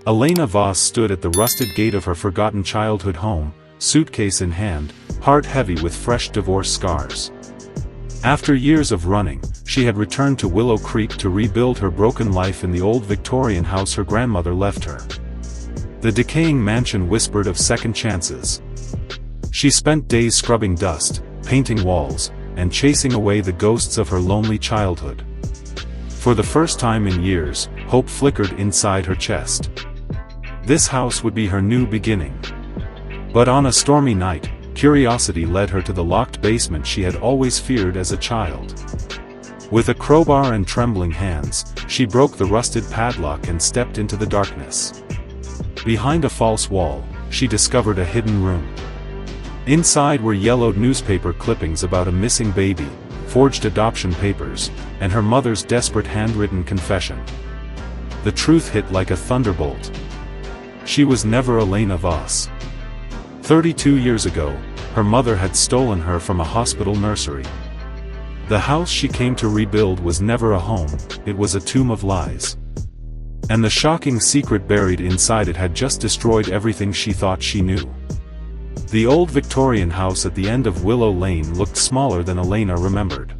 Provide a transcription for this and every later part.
Elena Voss stood at the rusted gate of her forgotten childhood home, suitcase in hand, heart heavy with fresh divorce scars. After years of running, she had returned to Willow Creek to rebuild her broken life in the old Victorian house her grandmother left her. The decaying mansion whispered of second chances. She spent days scrubbing dust, painting walls, and chasing away the ghosts of her lonely childhood. For the first time in years, hope flickered inside her chest. This house would be her new beginning. But on a stormy night, curiosity led her to the locked basement she had always feared as a child. With a crowbar and trembling hands, she broke the rusted padlock and stepped into the darkness. Behind a false wall, she discovered a hidden room. Inside were yellowed newspaper clippings about a missing baby, forged adoption papers, and her mother's desperate handwritten confession. The truth hit like a thunderbolt. She was never Elena Voss. 32 years ago, her mother had stolen her from a hospital nursery. The house she came to rebuild was never a home, it was a tomb of lies. And the shocking secret buried inside it had just destroyed everything she thought she knew. The old Victorian house at the end of Willow Lane looked smaller than Elena remembered.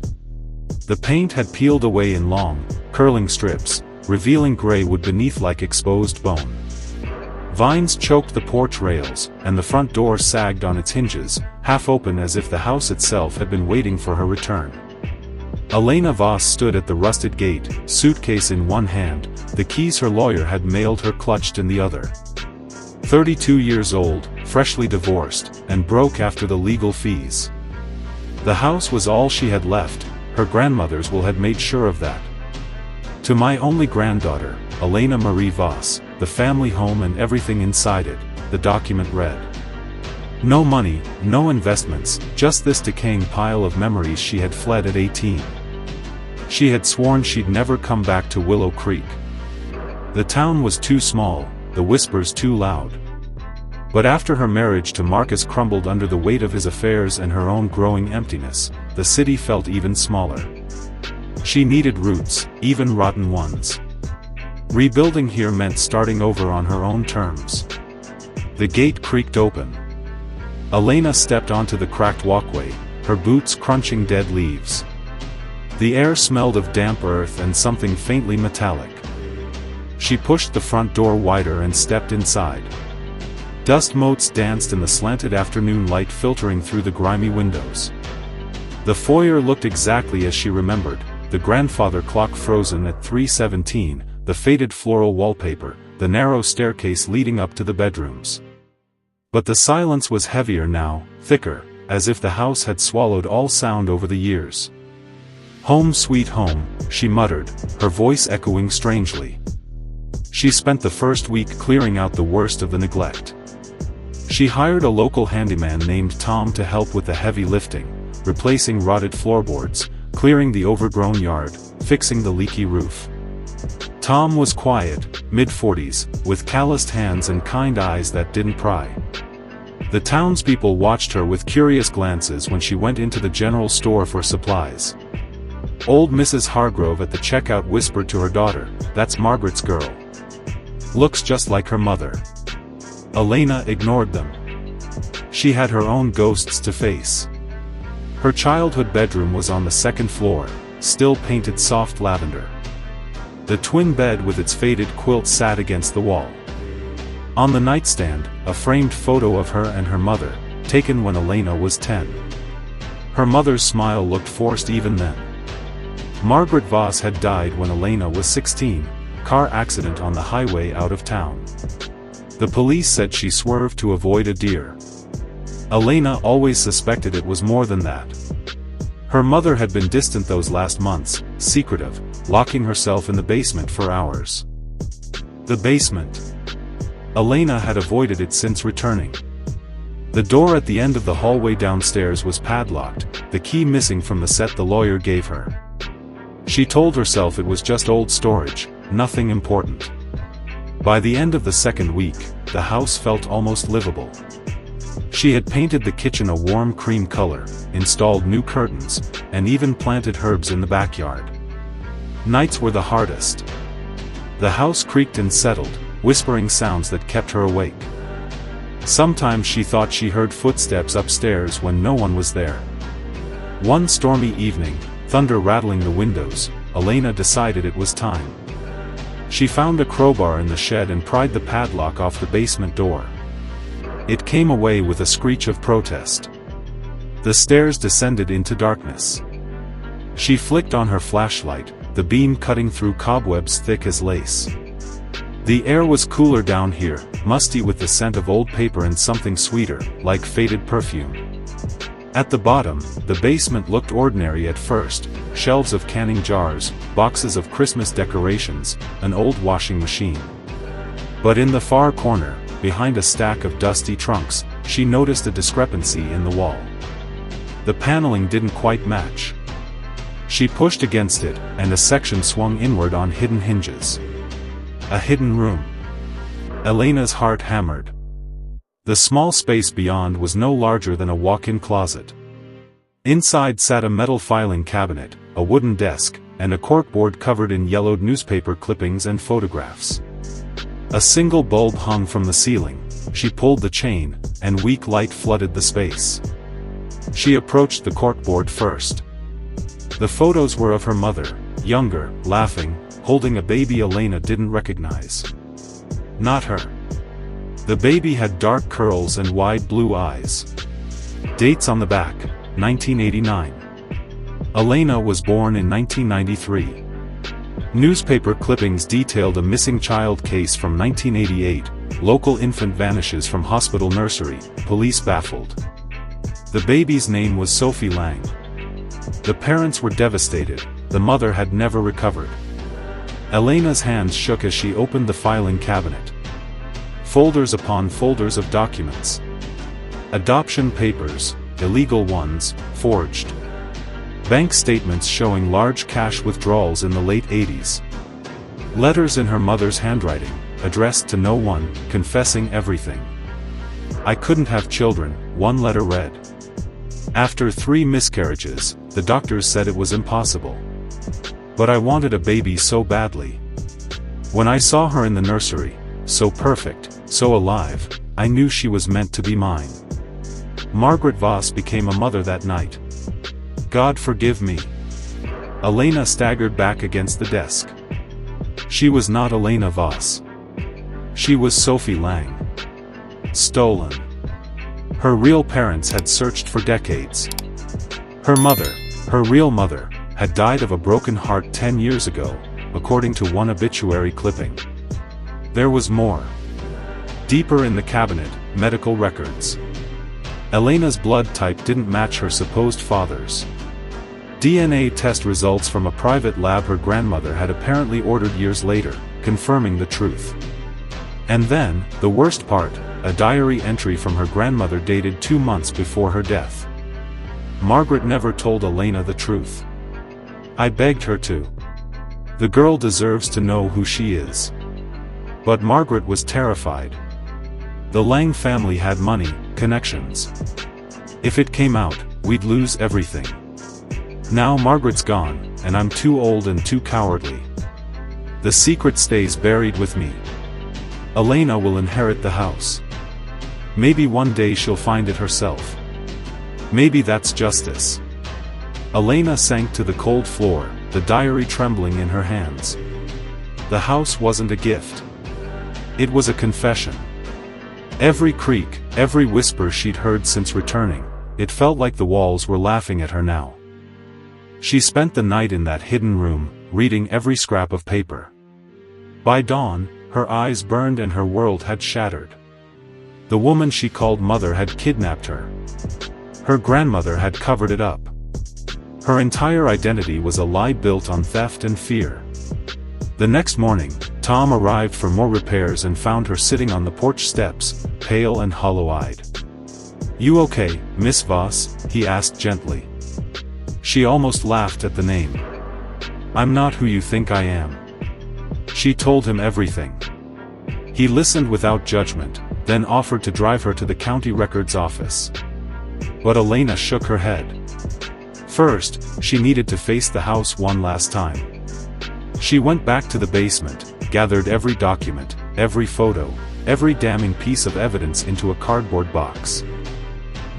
The paint had peeled away in long, curling strips, revealing gray wood beneath like exposed bone. Vines choked the porch rails, and the front door sagged on its hinges, half open as if the house itself had been waiting for her return. Elena Voss stood at the rusted gate, suitcase in one hand, the keys her lawyer had mailed her clutched in the other. 32 years old, freshly divorced, and broke after the legal fees. The house was all she had left, her grandmother's will had made sure of that. To my only granddaughter, Elena Marie Voss, the family home and everything inside it, the document read. No money, no investments, just this decaying pile of memories she had fled at 18. She had sworn she'd never come back to Willow Creek. The town was too small, the whispers too loud. But after her marriage to Marcus crumbled under the weight of his affairs and her own growing emptiness, the city felt even smaller. She needed roots, even rotten ones. Rebuilding here meant starting over on her own terms. The gate creaked open. Elena stepped onto the cracked walkway, her boots crunching dead leaves. The air smelled of damp earth and something faintly metallic. She pushed the front door wider and stepped inside. Dust motes danced in the slanted afternoon light filtering through the grimy windows. The foyer looked exactly as she remembered, the grandfather clock frozen at 3:17, the faded floral wallpaper, the narrow staircase leading up to the bedrooms. But the silence was heavier now, thicker, as if the house had swallowed all sound over the years. Home sweet home, she muttered, her voice echoing strangely. She spent the first week clearing out the worst of the neglect. She hired a local handyman named Tom to help with the heavy lifting, replacing rotted floorboards, clearing the overgrown yard, fixing the leaky roof. Tom was quiet, mid-40s, with calloused hands and kind eyes that didn't pry. The townspeople watched her with curious glances when she went into the general store for supplies. Old Mrs. Hargrove at the checkout whispered to her daughter, "That's Margaret's girl. Looks just like her mother." Elena ignored them. She had her own ghosts to face. Her childhood bedroom was on the second floor, still painted soft lavender. The twin bed with its faded quilt sat against the wall. On the nightstand, a framed photo of her and her mother, taken when Elena was 10. Her mother's smile looked forced even then. Margaret Voss had died when Elena was 16, car accident on the highway out of town. The police said she swerved to avoid a deer. Elena always suspected it was more than that. Her mother had been distant those last months, secretive, locking herself in the basement for hours. The basement. Elena had avoided it since returning. The door at the end of the hallway downstairs was padlocked, the key missing from the set the lawyer gave her. She told herself it was just old storage, nothing important. By the end of the second week, the house felt almost livable. She had painted the kitchen a warm cream color, installed new curtains, and even planted herbs in the backyard. Nights were the hardest. The house creaked and settled, whispering sounds that kept her awake. Sometimes she thought she heard footsteps upstairs when no one was there. One stormy evening, thunder rattling the windows, Elena decided it was time. She found a crowbar in the shed and pried the padlock off the basement door. It came away with a screech of protest. The stairs descended into darkness. She flicked on her flashlight, the beam cutting through cobwebs thick as lace. The air was cooler down here, musty with the scent of old paper and something sweeter, like faded perfume. At the bottom, the basement looked ordinary at first: shelves of canning jars, boxes of Christmas decorations, an old washing machine. But in the far corner, behind a stack of dusty trunks, she noticed a discrepancy in the wall. The paneling didn't quite match. She pushed against it, and a section swung inward on hidden hinges. A hidden room. Elena's heart hammered. The small space beyond was no larger than a walk-in closet. Inside sat a metal filing cabinet, a wooden desk, and a corkboard covered in yellowed newspaper clippings and photographs. A single bulb hung from the ceiling. She pulled the chain, and weak light flooded the space. She approached the corkboard first. The photos were of her mother, younger, laughing, holding a baby Elena didn't recognize. Not her. The baby had dark curls and wide blue eyes. Dates on the back: 1989. Elena was born in 1993. Newspaper clippings detailed a missing child case from 1988, local infant vanishes from hospital nursery, police baffled. The baby's name was Sophie Lang. The parents were devastated, the mother had never recovered. Elena's hands shook as she opened the filing cabinet. Folders upon folders of documents. Adoption papers, illegal ones, forged. Bank statements showing large cash withdrawals in the late 80s. Letters in her mother's handwriting, addressed to no one, confessing everything. "I couldn't have children," one letter read. "After 3 miscarriages, the doctors said it was impossible. But I wanted a baby so badly. When I saw her in the nursery, so perfect, so alive, I knew she was meant to be mine." Margaret Voss became a mother that night. God forgive me. Elena staggered back against the desk. She was not Elena Voss. She was Sophie Lang. Stolen. Her real parents had searched for decades. Her mother, her real mother, had died of a broken heart 10 years ago, according to one obituary clipping. There was more. Deeper in the cabinet, medical records. Elena's blood type didn't match her supposed father's. DNA test results from a private lab her grandmother had apparently ordered years later, confirming the truth. And then, the worst part, a diary entry from her grandmother dated 2 months before her death. Margaret never told Elena the truth. I begged her to. The girl deserves to know who she is. But Margaret was terrified. The Lang family had money, connections. If it came out, we'd lose everything. Now Margaret's gone, and I'm too old and too cowardly. The secret stays buried with me. Elena will inherit the house. Maybe one day she'll find it herself. Maybe that's justice. Elena sank to the cold floor, the diary trembling in her hands. The house wasn't a gift. It was a confession. Every creak, every whisper she'd heard since returning, it felt like the walls were laughing at her now. She spent the night in that hidden room, reading every scrap of paper. By dawn, her eyes burned and her world had shattered. The woman she called mother had kidnapped her. Her grandmother had covered it up. Her entire identity was a lie built on theft and fear. The next morning, Tom arrived for more repairs and found her sitting on the porch steps, pale and hollow-eyed. "You okay, Miss Voss?" he asked gently. She almost laughed at the name. "I'm not who you think I am." She told him everything. He listened without judgment, then offered to drive her to the county records office. But Elena shook her head. First, she needed to face the house one last time. She went back to the basement, gathered every document, every photo, every damning piece of evidence into a cardboard box.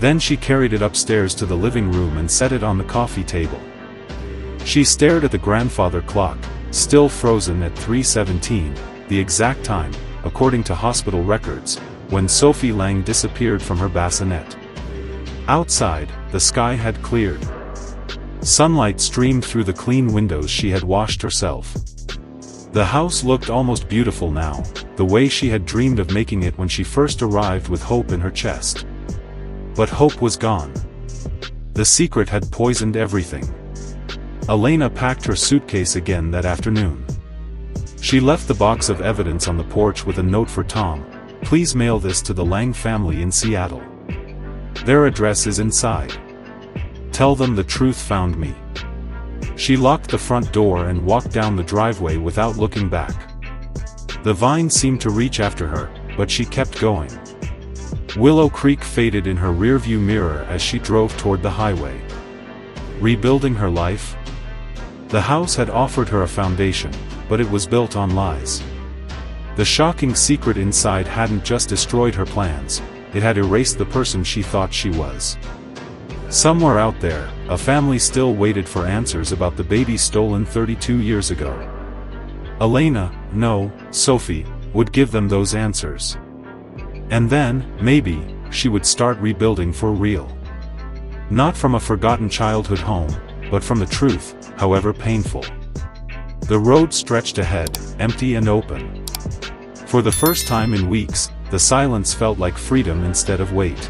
Then she carried it upstairs to the living room and set it on the coffee table. She stared at the grandfather clock, still frozen at 3:17, the exact time, according to hospital records, when Sophie Lang disappeared from her bassinet. Outside, the sky had cleared. Sunlight streamed through the clean windows she had washed herself. The house looked almost beautiful now, the way she had dreamed of making it when she first arrived with hope in her chest. But hope was gone. The secret had poisoned everything. Elena packed her suitcase again that afternoon. She left the box of evidence on the porch with a note for Tom: "Please mail this to the Lang family in Seattle. Their address is inside. Tell them the truth found me." She locked the front door and walked down the driveway without looking back. The vine seemed to reach after her, but she kept going. Willow Creek faded in her rearview mirror as she drove toward the highway. Rebuilding her life? The house had offered her a foundation, but it was built on lies. The shocking secret inside hadn't just destroyed her plans, it had erased the person she thought she was. Somewhere out there, a family still waited for answers about the baby stolen 32 years ago. Elena, no, Sophie, would give them those answers. And then, maybe, she would start rebuilding for real. Not from a forgotten childhood home, but from the truth, however painful. The road stretched ahead, empty and open. For the first time in weeks, the silence felt like freedom instead of weight.